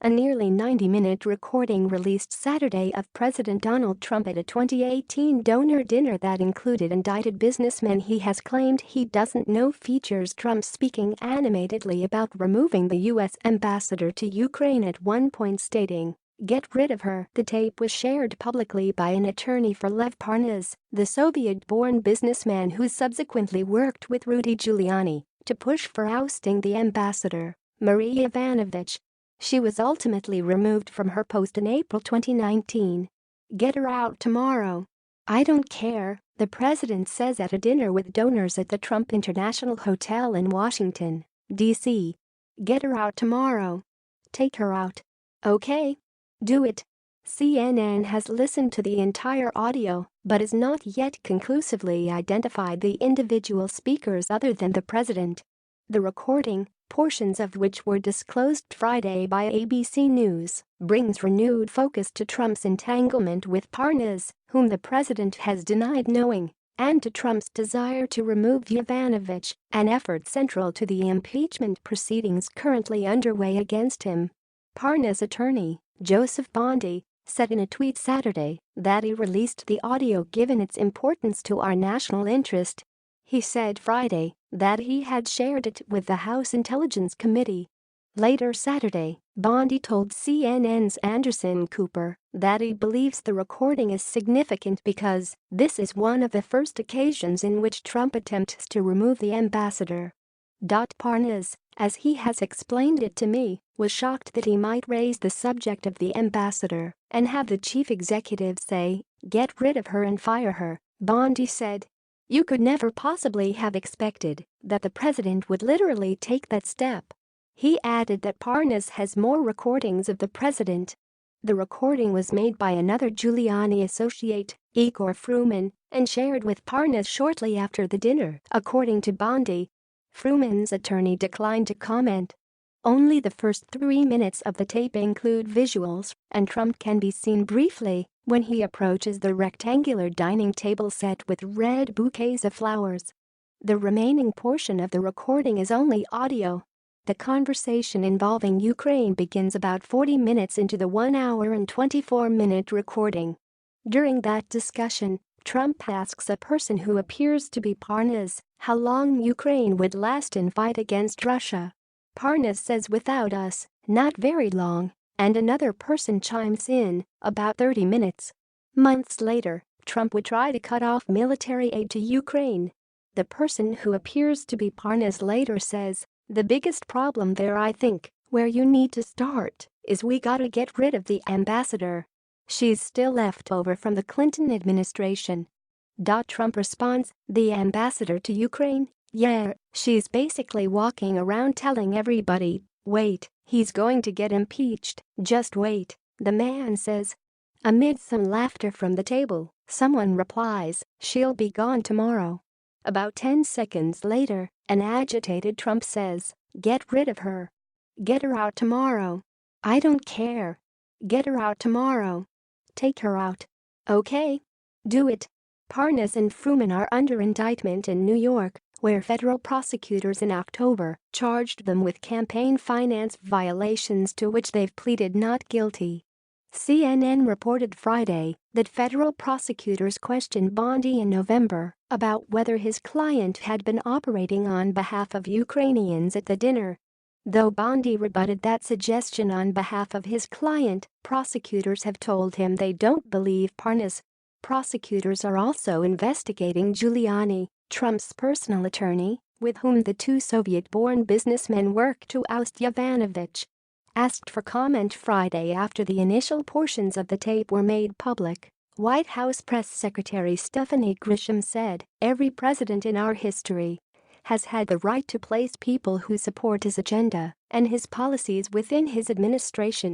A nearly 90-minute recording released Saturday of President Donald Trump at a 2018 donor dinner that included indicted businessmen he has claimed he doesn't know features Trump speaking animatedly about removing the U.S. ambassador to Ukraine at one point stating, "Get rid of her." The tape was shared publicly by an attorney for Lev Parnas, the Soviet-born businessman who subsequently worked with Rudy Giuliani to push for ousting the ambassador, Maria Yovanovitch. She was ultimately removed from her post in April 2019. "Get her out tomorrow. I don't care," the president says at a dinner with donors at the Trump International Hotel in Washington, D.C. "Get her out tomorrow. Take her out. Okay? Do it." CNN has listened to the entire audio but has not yet conclusively identified the individual speakers other than the president. The recording, portions of which were disclosed Friday by ABC News, brings renewed focus to Trump's entanglement with Parnas, whom the president has denied knowing, and to Trump's desire to remove Yovanovitch, an effort central to the impeachment proceedings currently underway against him. Parnas' attorney, Joseph Bondi, said in a tweet Saturday that he released the audio given its importance to our national interest. He said Friday that he had shared it with the House Intelligence Committee. Later Saturday, Bondi told CNN's Anderson Cooper that he believes the recording is significant because this is one of the first occasions in which Trump attempts to remove the ambassador. Parnas, as he has explained it to me, was shocked that he might raise the subject of the ambassador and have the chief executive say, "Get rid of her and fire her," Bondi said. "You could never possibly have expected that the president would literally take that step." He added that Parnas has more recordings of the president. The recording was made by another Giuliani associate, Igor Fruman, and shared with Parnas shortly after the dinner, according to Bondi. Fruman's attorney declined to comment. Only the first 3 minutes of the tape include visuals, and Trump can be seen briefly when he approaches the rectangular dining table set with red bouquets of flowers. The remaining portion of the recording is only audio. The conversation involving Ukraine begins about 40 minutes into the 1 hour and 24-minute recording. During that discussion, Trump asks a person who appears to be Parnas how long Ukraine would last in fight against Russia. Parnas says without us, not very long, and another person chimes in, about 30 minutes. Months later, Trump would try to cut off military aid to Ukraine. The person who appears to be Parnas later says, "The biggest problem there, I think, where you need to start, is we gotta get rid of the ambassador. She's still left over from the Clinton administration." Trump responds, "The ambassador to Ukraine? Yeah, she's basically walking around telling everybody, 'Wait, he's going to get impeached, just wait,'" the man says. Amid some laughter from the table, someone replies, "She'll be gone tomorrow." About 10 seconds later, an agitated Trump says, "Get rid of her. Get her out tomorrow. I don't care. Get her out tomorrow. Take her out. Okay? Do it." Parnas and Fruman are under indictment in New York, where federal prosecutors in October charged them with campaign finance violations to which they've pleaded not guilty. CNN reported Friday that federal prosecutors questioned Bondi in November about whether his client had been operating on behalf of Ukrainians at the dinner. Though Bondi rebutted that suggestion on behalf of his client, prosecutors have told him they don't believe Parnas. Prosecutors are also investigating Giuliani, Trump's personal attorney, with whom the two Soviet-born businessmen worked to oust Yovanovitch. Asked for comment Friday after the initial portions of the tape were made public, White House Press Secretary Stephanie Grisham said, "Every president in our history has had the right to place people who support his agenda and his policies within his administration."